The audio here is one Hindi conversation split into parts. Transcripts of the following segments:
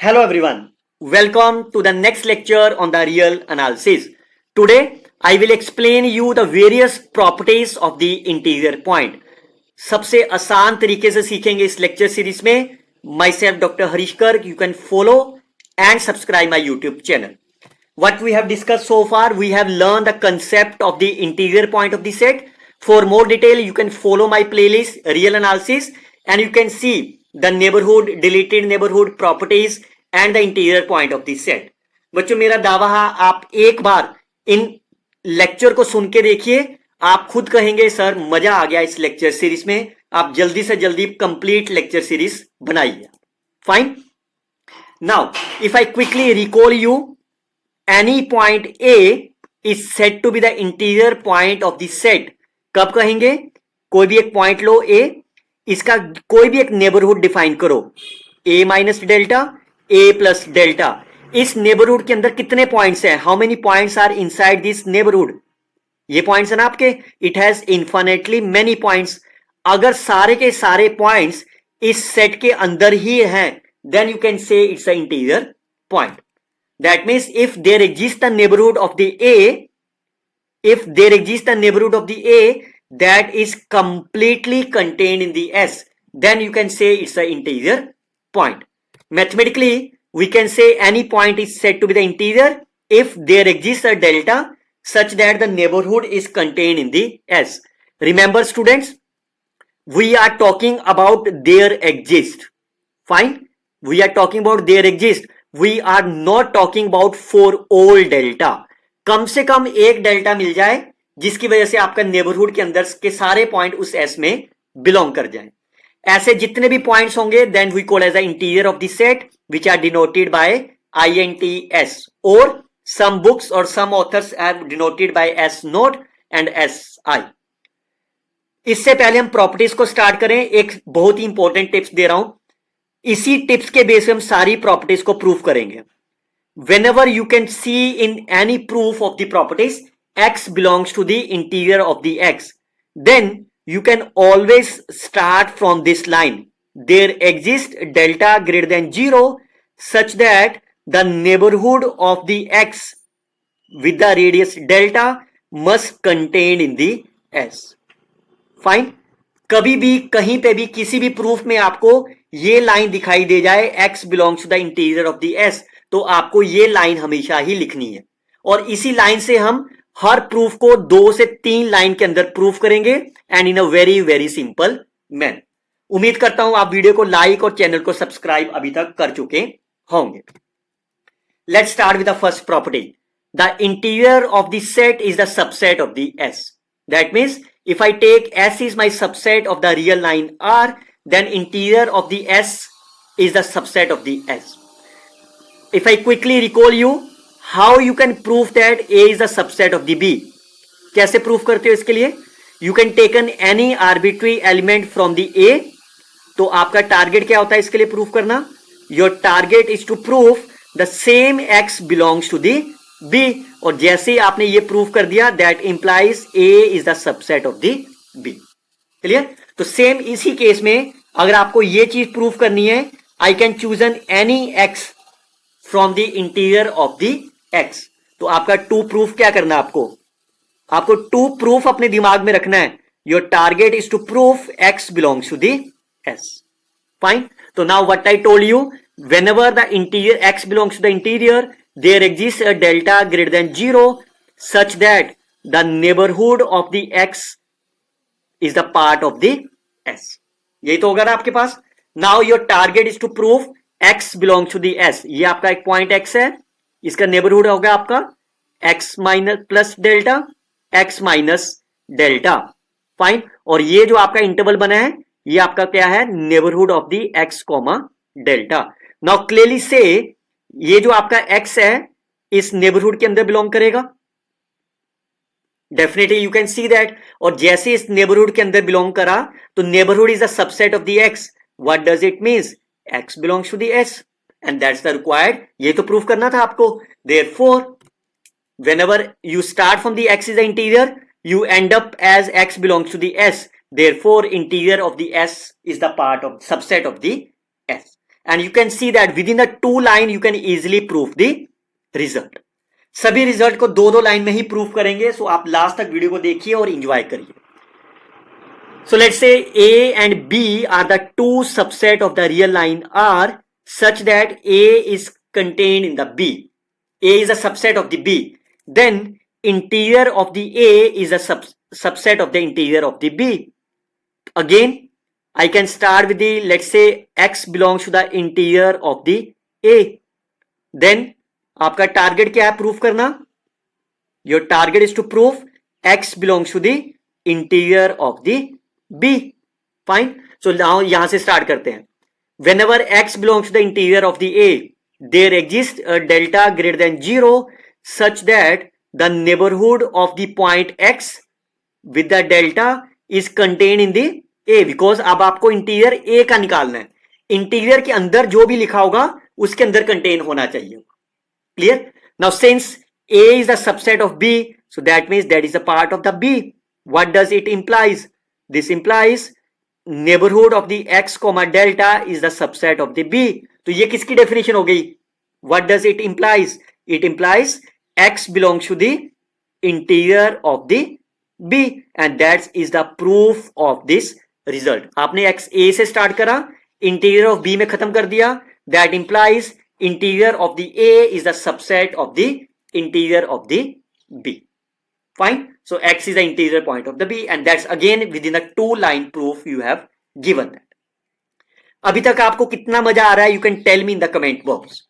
Hello everyone, welcome to the next lecture on the real analysis. Today I will explain you the various properties of the interior point. सबसे आसान तरीके से सीखेंगे इस लेक्चर सीरीज में. Myself Dr. Harish Garg, you can follow and subscribe my YouTube channel. What we have discussed so far, we have learned the concept of the interior point of the set. For more detail, you can follow my playlist Real Analysis and you can see the neighborhood, deleted neighborhood properties and the interior point of the set. बच्चों मेरा दावा है आप एक बार इन लेक्चर को सुन के देखिए, आप खुद कहेंगे सर मजा आ गया इस लेक्चर सीरीज में. आप जल्दी से जल्दी कंप्लीट लेक्चर सीरीज बनाइए. Fine. Now if I quickly recall you, any point A is said to be the interior point of the set. कब कहेंगे? कोई भी एक पॉइंट लो A, इसका कोई भी एक नेबरहुड डिफाइन करो, A minus delta, A plus delta. इस नेबरहुड के अंदर कितने पॉइंट्स हैं? How many points are inside this neighbourhood? ये पॉइंट्स है ना आपके. It has infinitely many points. अगर सारे के सारे पॉइंट्स इस सेट के अंदर ही हैं, then you can say it's a interior point. That means if there exists a neighborhood of the A, that is completely contained in the S, then you can say it's an interior point. Mathematically, we can say any point is said to be the interior if there exists a delta such that the neighborhood is contained in the S. Remember students, we are talking about there exist. Fine? We are talking about there exist. We are not talking about for all delta. कम से कम एक डेल्टा मिल जाए जिसकी वजह से आपका नेबरहुड के अंदर के सारे पॉइंट उस एस में बिलोंग कर जाएं. ऐसे जितने भी पॉइंट्स होंगे then we call as a interior of the set which are denoted by INTS, और सम बुक्स और some authors have denoted by S naught and SI. इससे पहले हम प्रॉपर्टीज को स्टार्ट करें, एक बहुत ही इंपॉर्टेंट टिप्स दे रहा हूं. इसी टिप्स के बेस पे हम सारी प्रॉपर्टीज को प्रूफ करेंगे. whenever you can see in any proof of the properties x belongs to the interior of the x, then you can always start from this line. There exists delta greater than 0 such that the neighborhood of the x with the radius delta must contain in the S. Fine. कभी भी कहीं पे भी किसी भी प्रूफ में आपको ये लाइन दिखाई दे जाए x belongs to the interior of the S, तो आपको ये लाइन हमेशा ही लिखनी है. और इसी लाइन से हम हर प्रूफ को 2 से 3 लाइन के अंदर प्रूफ करेंगे and in a very very simple man. उम्मीद करता हूं आप वीडियो को लाइक और चैनल को सब्सक्राइब अभी तक कर चुके होंगे. Let's start with the first property. The interior of the set is the subset of the S. That means if I take S is my subset of the real line R, then interior of the S is the subset of the S. If I quickly recall you, how you can prove that A is the subset of the B? कैसे prove करते हो इसके लिए? You can take any arbitrary element from the A. तो आपका टारगेट क्या होता है इसके लिए प्रूफ करना? Your target is to prove the same X belongs to the B. और जैसे ही आपने ये प्रूफ कर दिया that implies A is the subset of the B. Clear? तो सेम इसी केस में अगर आपको ये चीज प्रूफ करनी है, आई can choose an any X from the interior of the X. तो आपका टू प्रूफ क्या करना है? आपको टू प्रूफ अपने दिमाग में रखना है. Your target is to proof X belongs to the S. Fine. तो now what I told you, whenever the interior X belongs to the interior, there exists a delta greater than 0 such that the neighborhood of the X is the part of the S. यही तो होगा ना आपके पास. Now your target is to prove X belongs to the S. ये आपका एक पॉइंट X है, इसका नेबरहुड होगा आपका X minus plus delta, X minus delta. Fine. और ये जो आपका इंटरवल बना है ये आपका क्या है? Neighbourhood of the X comma delta. Now clearly से ये जो आपका X है इस नेबरहुड के अंदर बिलोंग करेगा. Definitely you can see that. और जैसे इस नेबरहुड के अंदर बिलोंग करा तो neighbourhood is the subset of the X. What does it means? X belongs to the S and that's the required. ये तो प्रूफ करना था आपको. Therefore whenever you start from the X is the interior, you end up as X belongs to the S. Therefore interior of the S is the part of subset of the S. and you can see that within the 2 line you can easily prove the result. सभी रिजल्ट को 2-2 लाइन में ही प्रूफ करेंगे, सो आप लास्ट तक वीडियो को देखिए और एंजॉय करिए. So let's say A and B are the two subset of the real line R such that A is contained in the B. A is a subset of the B. Then interior of the A is a subset of the interior of the B. Again, I can start with the, let's say X belongs to the interior of the A. Then आपका टारगेट क्या है प्रूफ करना? Your target is to prove X belongs to the interior of the B. Fine. So now यहां से स्टार्ट करते हैं. Whenever X belongs to the interior of the A, there exists a delta greater than 0 such that the neighborhood of the point X with the delta is contained in the A. Because अब आपको इंटीरियर A का निकालना है. इंटीरियर के अंदर जो भी लिखा होगा उसके अंदर कंटेन होना चाहिए. Clear? Now since A is a subset of B, so that means that is a part of the B. What does it implies? This implies neighborhood of the X comma delta is the subset of the B. तो ये किसकी डेफिनेशन हो गई? What does it implies? It implies X belongs to the interior of the B, and that is the proof of this result. आपने X A से स्टार्ट करा, interior of B में खत्म कर दिया. That implies interior of the A is the subset of the interior of the B. Fine. So X is the interior point of the B, and that's again within the 2 line proof you have given that. अभी तक आपको कितना मजा आ रहा है? You can tell me in the comment box.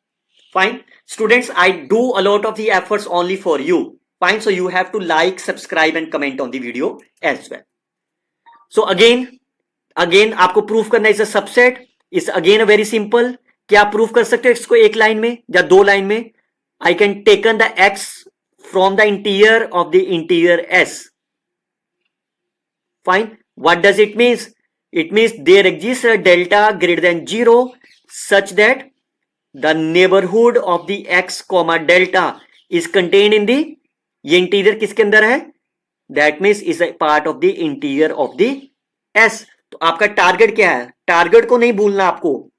Fine. Students, I do a lot of the efforts only for you. Fine. So you have to like, subscribe and comment on the video as well. So again आपको प्रूफ करना is a subset. Is again a very simple. क्या आप प्रूफ कर सकते हो इसको एक लाइन में या 2 लाइन में? I can taken the X from the interior of the interior S. Fine. What does it means? It means there exists a delta greater than 0 such that the neighborhood of the X comma delta is contained in the, ये इंटीरियर किसके अंदर है? That means is a part of the interior of the S. तो आपका टारगेट क्या है? टारगेट को नहीं भूलना आपको.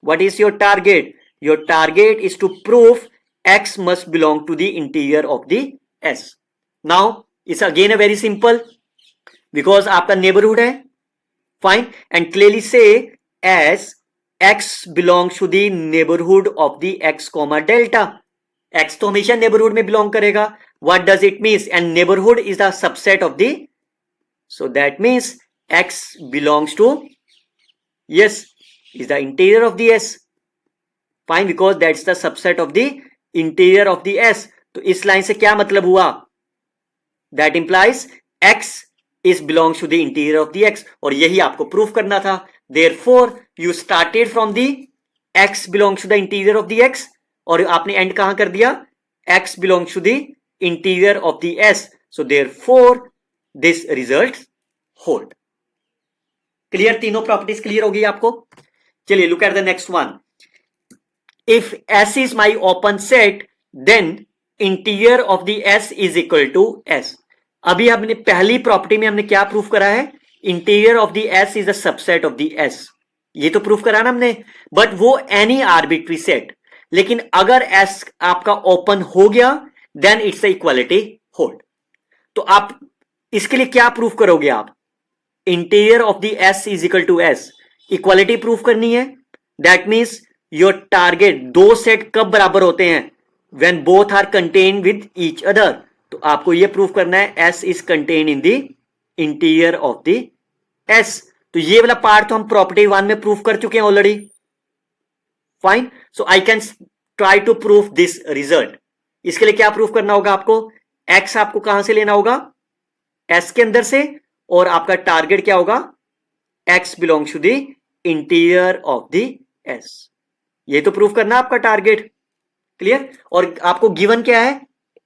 What is your target? Your target is to prove X must belong to the interior of the S. Now it's again a very simple, because आपका neighborhood है. Fine. And clearly say as X belongs to the neighborhood of the X comma delta. X तो हमेशा neighborhood में belong करेगा. What does it mean? And neighborhood is the subset of the, so that means X belongs to, yes, is the interior of the S. Fine. Because that's the subset of the interior of the S. तो इस लाइन से क्या मतलब हुआ? That implies X is belongs to the interior of the X, और यही आपको प्रूफ करना था. Therefore you started from the X belongs to the interior of the X, और आपने एंड कहां कर दिया? X belongs to the interior of the S. So therefore this result hold. Clear? तीनों प्रॉपर्टीज क्लियर हो गई आपको? चलिए look at the next one. If S is my open set, then interior of the S is equal to S. अभी हमने पहली प्रॉपर्टी में हमने क्या प्रूफ करा है? Interior of the S is a subset of the S. ये तो प्रूफ करा ना हमने, बट वो any arbitrary set. लेकिन अगर S आपका ओपन हो गया, then it's a equality hold. तो आप इसके लिए क्या प्रूफ करोगे? आप Interior of the S is equal to S. Equality proof करनी है. That means your target, 2 set कब बराबर होते हैं? When both are contain with each other. तो आपको ये प्रूफ करना है S is contain in the interior of the S. तो ये वाला पार्ट तो हम प्रॉपर्टी 1 में प्रूफ कर चुके हैं already. Fine. So I can try to proof this result. इसके लिए क्या प्रूफ करना होगा आपको? एक्स आपको कहां से लेना होगा? एस के अंदर से, और आपका टारगेट क्या होगा? X belongs to the interior of the S. ये तो प्रूफ करना आपका टारगेट. क्लियर? और आपको गिवन क्या है?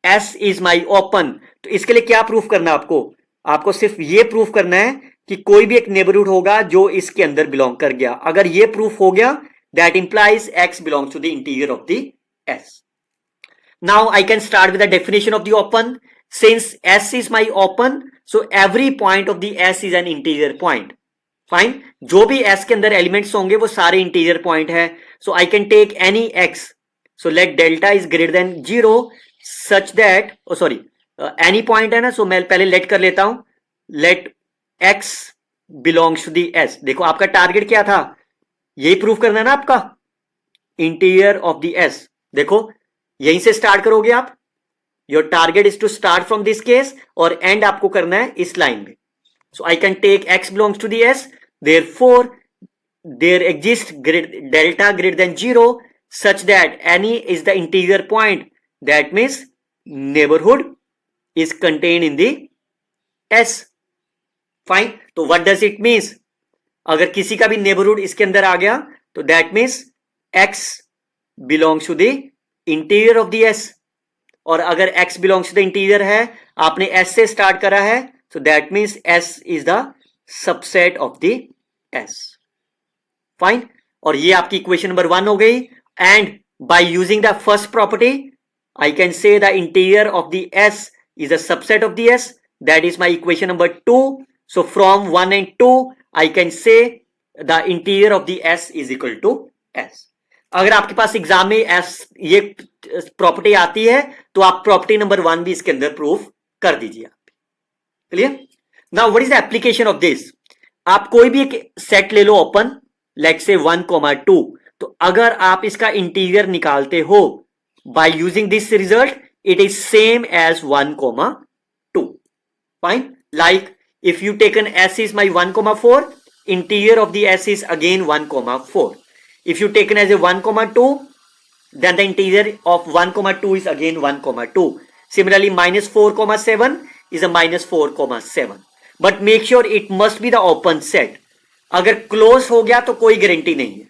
S is my open. तो इसके लिए क्या प्रूफ करना आपको? आपको सिर्फ ये प्रूफ करना है कि कोई भी एक नेबरहुड होगा जो इसके अंदर बिलोंग कर गया. अगर ये प्रूफ हो गया, that implies X belongs to the interior of the S. Now I can start with the definition of the open. Since S is my open, so every point of the S is an interior point. Fine, जो भी एस के अंदर एलिमेंट्स होंगे वो सारे इंटीरियर पॉइंट है. So I can take any x. So let delta is greater than 0 such that, sorry any point है ना, सो मैं पहले लेट कर लेता हूं. Let x belongs to the S. देखो आपका टारगेट क्या था, यही प्रूव करना है ना आपका, इंटीरियर ऑफ दी एस. देखो यहीं से स्टार्ट करोगे आप. Your target is to start from this case और एंड आपको करना है इस लाइन में. So I can take x belongs to the S. Therefore, there exists delta greater than 0 such that any is the interior point. That means neighborhood is contained in the S. Fine. तो what does it means? अगर किसी का भी neighborhood इसके अंदर आ गया तो that means x belongs to the interior of the S. और अगर x belongs to the interior है, आपने S से स्टार्ट करा है, so that means S is the subset of the S. Fine. और ये आपकी इक्वेशन नंबर 1 हो गई. And by using the first property, I can say the interior of the S is a subset of the S. That is my equation number 2. So from 1 and 2, I can say the interior of the S is equal to S. अगर आपके पास एग्जाम में S ये प्रॉपर्टी आती है तो आप प्रॉपर्टी नंबर 1 भी इसके अंदर प्रूफ कर दीजिए. Clear. Now what is the application of this. आप कोई भी एक सेट ले लो ओपन, लेट से 1,2. तो अगर आप इसका इंटीरियर निकालते हो by using this result, it is same as 1,2. Fine. Like if you taken S is my 1,4, interior of the S is again 1,4. If you taken as a 1,2, then the interior of 1,2 is again 1,2. Similarly, -4,7 is a -4,7. But make sure it must be the open set. अगर क्लोज हो गया तो कोई गारंटी नहीं है.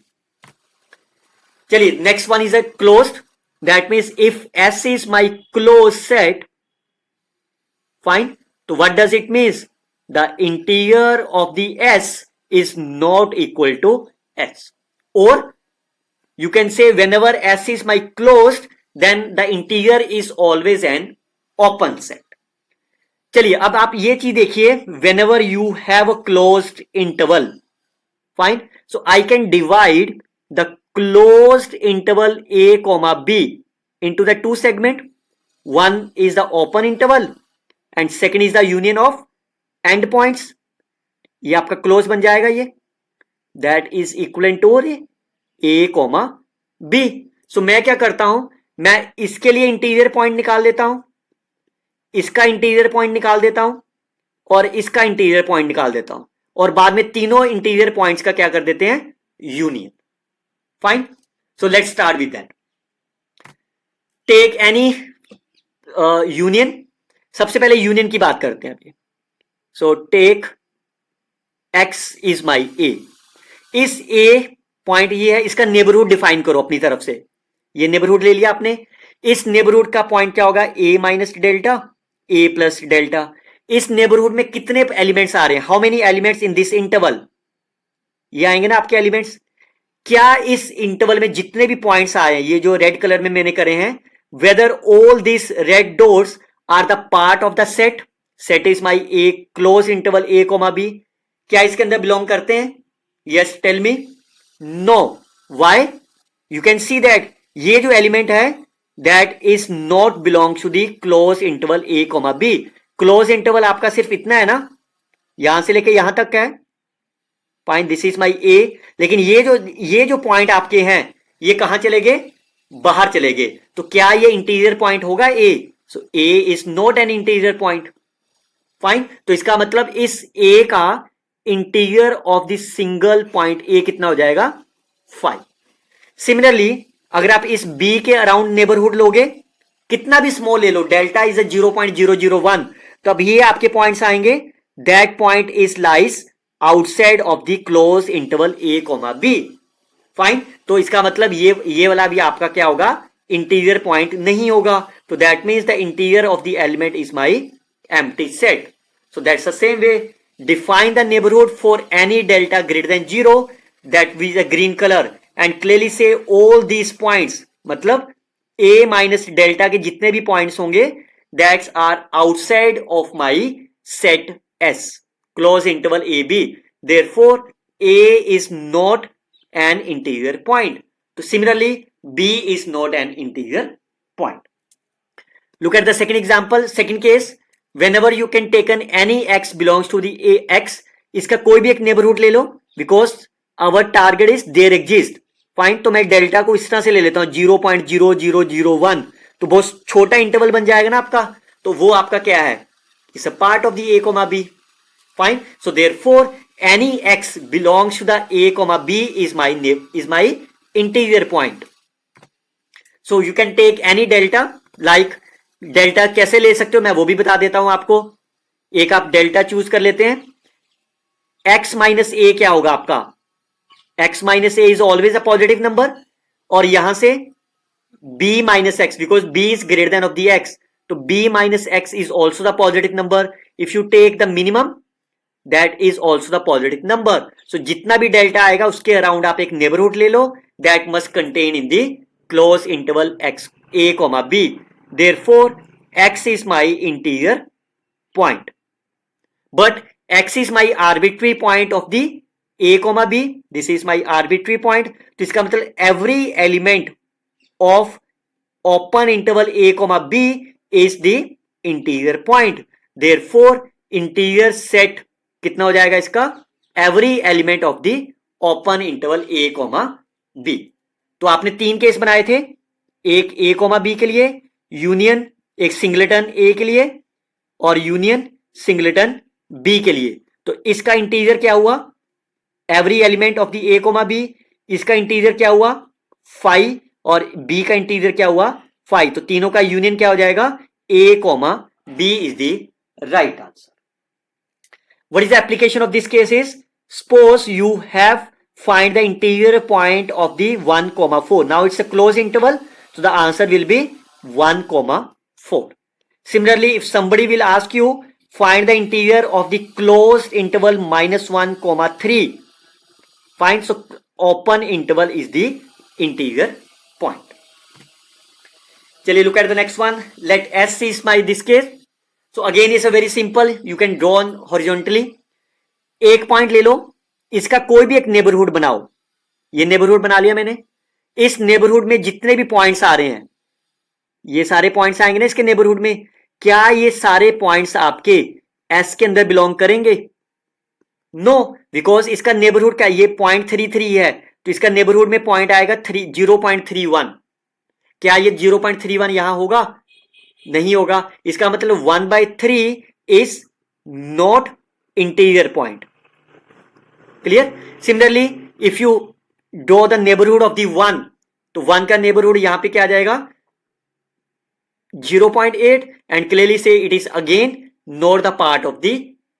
चलिए next one is a closed. That means if S is my closed set, fine. तो what does it means? The interior of the S is not equal to S. Or you can say whenever S is my closed, then the interior is always an open set. चलिए अब आप ये चीज देखिए, whenever you have a closed interval, fine. So I can divide the closed interval A comma B into the two segment. One is the open interval and second is the union of end points. ये आपका क्लोज बन जाएगा ये. That is equivalent to A comma B. So मैं क्या करता हूं, मैं इसके लिए इंटीरियर पॉइंट निकाल देता हूं, इसका इंटीरियर पॉइंट निकाल देता हूं और इसका इंटीरियर पॉइंट निकाल देता हूं और बाद में तीनों इंटीरियर पॉइंट्स का क्या कर देते हैं, union. Fine. So let's start with that. Take any union. सबसे पहले यूनियन की बात करते हैं अभी. So take x is my A. इस A पॉइंट ये है, इसका नेबरहुड डिफाइन करो अपनी तरफ से. ये नेबरहुड ले लिया आपने. इस नेबरहुड का पॉइंट क्या होगा, A minus delta, A plus delta. इस नेबरहुड में कितने एलिमेंट्स आ रहे हैं, how many elements in this interval. ये आएंगे ना आपके एलिमेंट्स. क्या इस इंटरवल में जितने भी पॉइंट्स आए हैं, ये जो रेड कलर में मैंने करे हैं, whether all this red dots are the part of the set. Set is my A close interval A comma B. क्या इसके अंदर बिलोंग करते हैं? Yes, tell me. No. Why? You can see that ये जो एलिमेंट है that is not belong to the close interval A comma B. Close interval आपका सिर्फ इतना है ना, यहां से लेके यहां तक का है. Fine, this is my A. लेकिन ये जो पॉइंट आपके हैं ये कहां चले गए, बाहर चले गए. तो क्या ये इंटीरियर पॉइंट होगा A? So A is not an interior point. Fine. तो इसका मतलब इस A का interior of the single point A कितना हो जाएगा, 5. सिमिलरली अगर आप इस B के अराउंड नेबरहुड लोगे, कितना भी स्मॉल ले लो, डेल्टा इज 0.001, तो अब ये आपके पॉइंट्स आएंगे. That point is lies outside of the close interval A comma B. Fine. तो इसका मतलब ये वाला भी आपका क्या होगा, इंटीरियर पॉइंट नहीं होगा. तो that means the interior of the element is my empty set. So that's the same way. Define the neighborhood for any delta greater than 0, that with a green color, and clearly say all these points, मतलब A minus delta के जितने भी points होंगे that are outside of my set S, close interval AB, therefore A is not an integer point. So similarly B is not an integer point. Look at the second example, second case. Whenever you can take any x belongs to the x, इसका कोई भी एक नेबरहुड ले लो, because our target is there exist. Fine, तो मैं डेल्टा को इस तरह से ले लेता हूं 0.0001, तो बहुत छोटा इंटरवल बन जाएगा ना आपका, तो वो आपका क्या है, it's a part of the A comma B. Fine, so therefore any X belongs to the A comma B is my interior point. So you can take any delta, like delta कैसे ले सकते हो मैं वो भी बता देता हूं आपको. एक आप डेल्टा चूज कर लेते हैं. x माइनस ए क्या होगा आपका, x minus a is always a positive number, और यहां से b minus x, because b is greater than of the x, तो b minus x is also the positive number. If you take the minimum that is also the positive number. So जितना भी डेल्टा आएगा उसके अराउंड आप एक नेबरहुड ले लो that must contain in the close interval x a comma b. Therefore x is my interior point, but x is my arbitrary point of the a comma b. This is my arbitrary point. तो इसका मतलब every element of open interval a comma b is the interior point. Therefore interior set कितना हो जाएगा इसका, every element of the open interval a comma b. तो आपने तीन केस बनाए थे, एक a comma b के लिए, यूनियन एक सिंगलेटन ए के लिए, और यूनियन सिंगलेटन बी के लिए. तो इसका इंटीजर क्या हुआ, every element of the A comma B. इसका इंटीजर क्या हुआ 5, और बी का इंटीजर क्या हुआ 5. तो तीनों का यूनियन क्या हो जाएगा, a comma B is the right answer. What is the application of this case is, suppose you have find the interior point of the 1,4. Now it's a close interval, so the answer will be 1,4. Similarly, if somebody will ask you find the interior of the closed interval -1,3, fine, so open interval is the interior point. Chaliye, look at the next one. Let S is my this case. So again it's a very simple, you can draw on horizontally. एक पॉइंट ले लो, इसका कोई भी एक नेबरहुड बनाओ. ये नेबरहुड बना लिया मैंने. इस नेबरहुड में जितने भी पॉइंट्स आ रहे हैं, ये सारे पॉइंट्स आएंगे ना इसके नेबरहुड में, क्या ये सारे पॉइंट्स आपके एस के अंदर बिलोंग करेंगे? नो, बिकॉज इसका नेबरहुड क्या, ये 0.33 है, तो इसका नेबरहुड में पॉइंट आएगा 0.31. क्या ये 0.31 यहां होगा? नहीं होगा. इसका मतलब 1/3 is not interior point. Clear? Similarly if you draw the neighbourhood of the 1, तो 1 का नेबरहुड यहां पे क्या आ जाएगा 0.8, एंड क्लियरली से it is again not the part of the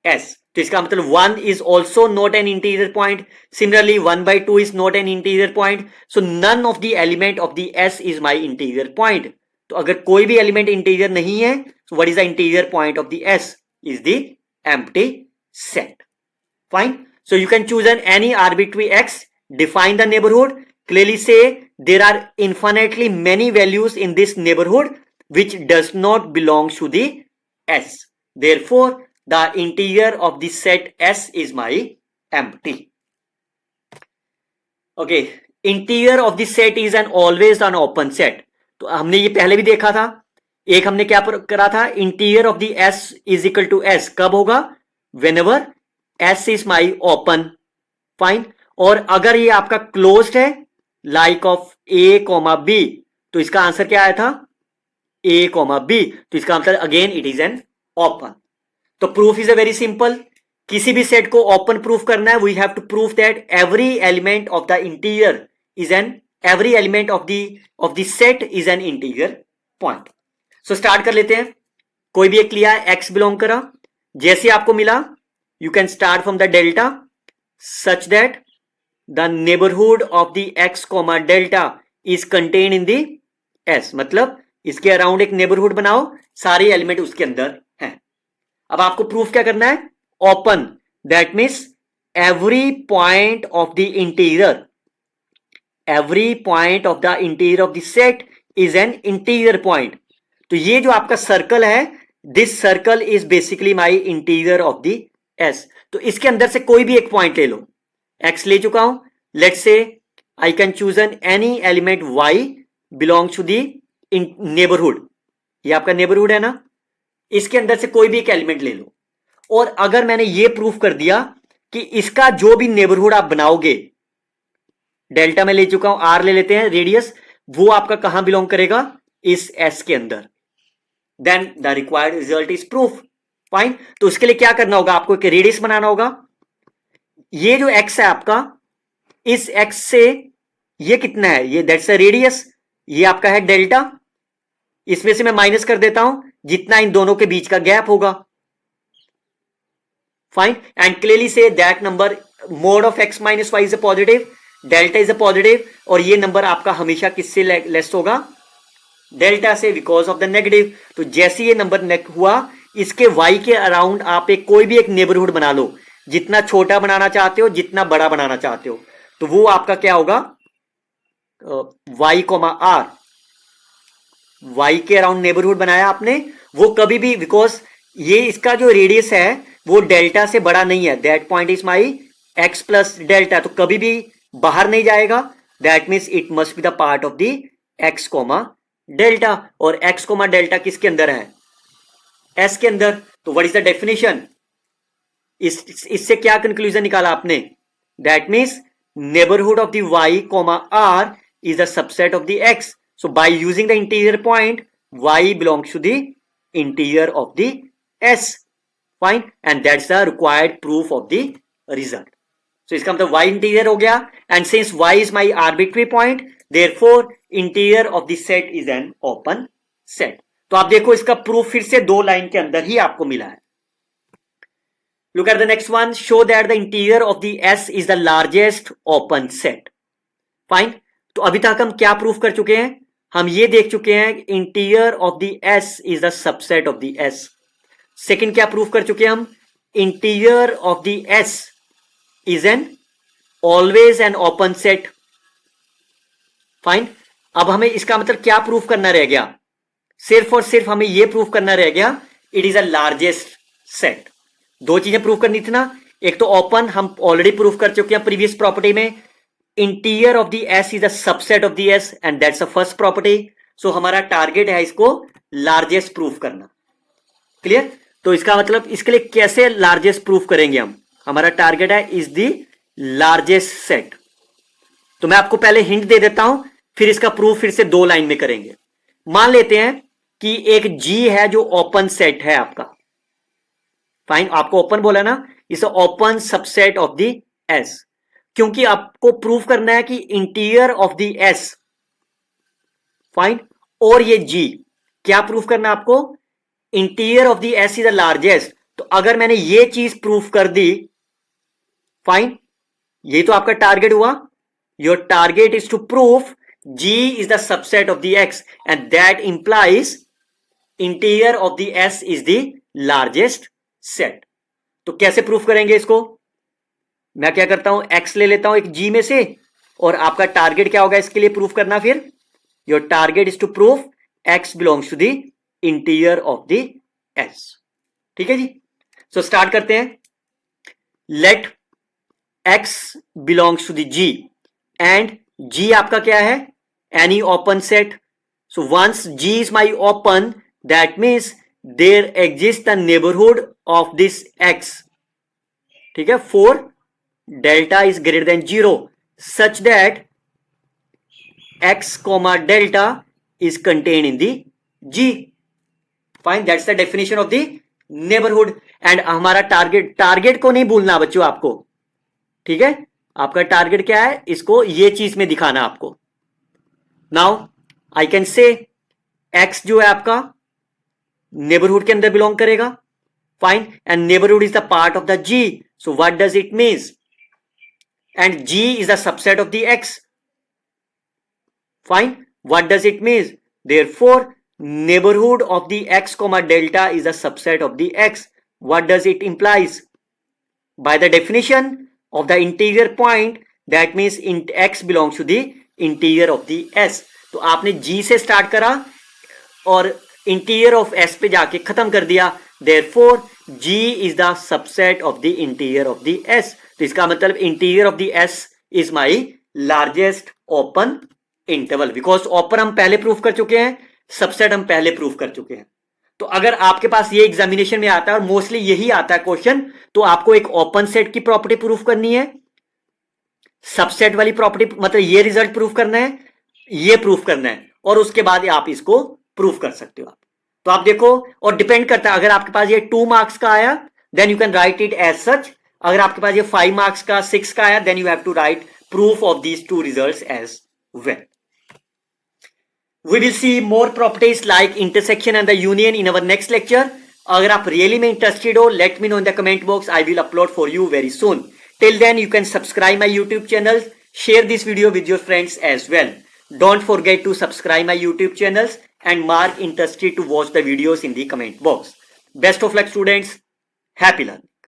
s. तो इसका मतलब 1 is also not an interior point. Similarly 1/2 is not an interior point. So none of the element of the s is my interior point. तो अगर कोई भी एलिमेंट इंटीरियर नहीं है, so what is the interior point of the S is the empty set. Fine. So you can choose any arbitrary x, define the neighborhood, clearly say there are infinitely many values in this neighborhood which does not belong to the S. Therefore, the interior of the set S is my empty. Okay. Interior of the set is always an open set. तो हमने ये पहले भी देखा था. एक हमने क्या करा था, interior of the S is equal to S कब होगा, whenever S is my open. Fine. और अगर ये आपका क्लोज्ड है, like of A comma B, तो इसका आंसर क्या आया था ए कोमा बी. तो इसका मतलब again it is an open. तो proof is a very simple. किसी भी सेट को ओपन प्रूफ करना है, we have to proof that every element of the interior is an every element of the set is an interior point. So start कर लेते हैं. कोई भी एक लिया है, x बिलोंग करा, जैसे आपको मिला you can start from the delta such that the neighborhood of the x comma delta is contained in the s. मतलब इसके अराउंड एक नेबरहुड बनाओ, सारे एलिमेंट उसके अंदर हैं. अब आपको प्रूफ क्या करना है, open. That means every point of the interior, every point of the interior of the set is an interior point. तो ये जो आपका सर्कल है, this circle is basically my interior of the S. तो इसके अंदर से कोई भी एक पॉइंट ले लो, x ले चुका हूं, let's say I can choose an any element y belongs to the in neighbourhood, ये आपका नेबरहुड है ना, इसके अंदर से कोई भी एक एलिमेंट ले लो, और अगर मैंने ये प्रूफ कर दिया कि इसका जो भी नेबरहुड आप बनाओगे, डेल्टा में ले चुका हूं, r ले लेते हैं रेडियस, वो आपका कहां बिलोंग करेगा, इस s के अंदर, then the required result is proof. Fine, तो उसके लिए क्या करना होगा, आपको एक रेडियस बनाना होगा, ये जो x है आपका, इस x से ये कितना है, ये दैट्स अ रेडियस, ये आपका है डेल्टा, इसमें से मैं माइनस कर देता हूं जितना इन दोनों के बीच का गैप होगा। फाइन, एंड क्लियरली से that number mod of x minus Y is a positive, delta is a positive, और ये नंबर आपका हमेशा किससे लेस होगा, डेल्टा से, बिकॉज ऑफ द नेगेटिव। तो जैसे ये नंबर हुआ, इसके y के अराउंड आप एक कोई भी एक नेबरहुड बना लो, जितना छोटा बनाना चाहते हो, जितना बड़ा बनाना चाहते हो, तो वो आपका क्या होगा, y r, y के अराउंड नेबरहुड बनाया आपने, वो कभी भी, बिकॉज ये इसका जो रेडियस है वो डेल्टा से बड़ा नहीं है, that point is my x plus delta, तो कभी भी बाहर नहीं जाएगा, that means it must be the part of the x delta, और x डेल्टा किसके अंदर है, s के अंदर। तो व्हाट इज द डेफिनेशन, इससे क्या कंक्लूजन निकाला आपने, that means neighbourhood of the y r is a subset of the x, so by using the interior point y belongs to the interior of the s, fine, and that's the required proof of the result. So इसका मतलब y interior हो गया, and since y is my arbitrary point, therefore interior of the set is an open set. तो आप देखो इसका प्रूफ फिर से 2 लाइन के अंदर ही आपको मिला है। Look at the next one, show that the interior of the S is the largest open set. Fine, तो अभी तक हम क्या प्रूफ कर चुके हैं, हम ये देख चुके हैं interior of the S is the subset of the S। Second क्या प्रूफ कर चुके हैं हम, interior of the S is an always an open set. Fine, अब हमें इसका मतलब क्या प्रूफ करना रह गया, सिर्फ और सिर्फ हमें यह प्रूफ करना रह गया, it is a largest set. 2 चीजें प्रूफ करनी थी ना, एक तो ओपन हम ऑलरेडी प्रूफ कर चुके हैं प्रीवियस प्रॉपर्टी में, interior of the S is the subset of the S and that's a first property. So हमारा टारगेट है इसको लार्जेस्ट प्रूफ करना। क्लियर, तो इसका मतलब इसके लिए कैसे लार्जेस्ट प्रूफ करेंगे हम, हमारा टारगेट है इज द लार्जेस्ट सेट। तो मैं आपको पहले हिंट दे देता हूं, फिर इसका प्रूफ फिर से 2 लाइन में करेंगे। मान लेते हैं कि एक G है जो ओपन सेट है आपका, फाइन, आपको ओपन बोला ना, इस open subset of the S, क्योंकि आपको प्रूफ करना है कि interior of the S, fine, और ये G क्या प्रूफ करना है आपको, interior of the S is the largest. तो अगर मैंने ये चीज प्रूफ कर दी, फाइन, ये तो आपका टारगेट हुआ, your target is to proof G is the subset of the X and that implies interior of the S is the largest set. तो कैसे प्रूफ करेंगे इसको, मैं क्या करता हूं, X ले लेता हूं एक G में से, और आपका टारगेट क्या होगा इसके लिए प्रूफ करना, फिर your target is to proof X belongs to the interior of the S। ठीक है जी, सो स्टार्ट करते हैं। Let X belongs to the G and G आपका क्या है, any open set. So once G is my open, that means there exists a neighborhood of this X, ठीक है, for delta is greater than 0 such that X comma delta is contained in the G. Fine, that's the definition of the neighborhood. And हमारा टारगेट को नहीं भूलना बच्चों आपको, ठीक है, आपका टारगेट क्या है, इसको ये चीज में दिखाना आपको। Now I can say X जो है आपका नेबरहुड के अंदर बिलोंग करेगा, fine, and neighbourhood is the part of the G, so what does it means, and G is the subset of the X, fine, what does it means, therefore neighbourhood of the X comma delta is a subset of the X. What does it implies, by the definition of the interior point, that means X belongs to the interior of the S। तो आपने G से स्टार्ट करा और इंटीरियर ऑफ S पे जाके खत्म कर दिया, therefore G is the subset of the interior of the S. तो इसका मतलब interior of the S is my largest open interval. Because open हम पहले प्रूफ कर चुके हैं, सबसेट हम पहले प्रूफ कर चुके हैं. तो अगर आपके पास ये एग्जामिनेशन में आता है, और मोस्टली यही आता है क्वेश्चन, तो आपको एक ओपन सेट की प्रॉपर्टी प्रूफ करनी है, सबसेट वाली प्रॉपर्टी, मतलब ये रिजल्ट प्रूफ करना है, ये प्रूफ करना है, और उसके बाद आप इसको प्रूफ कर सकते हो. आप तो आप देखो, और डिपेंड करता है, अगर आपके पास ये 2 मार्क्स का आया then you can write it as such. अगर आपके पास ये 5 मार्क्स का, 6 का आया, then you have to write proof of these two results as well. We will see more properties like intersection and the union in our next lecture. अगर आप really में interested हो, let me know in the comment box. I will upload for you very soon. Till then, you can subscribe my YouTube channel. Share this video with your friends as well. Don't forget to subscribe my YouTube channels and mark interested to watch the videos in the comment box. Best of luck, students. Happy learning.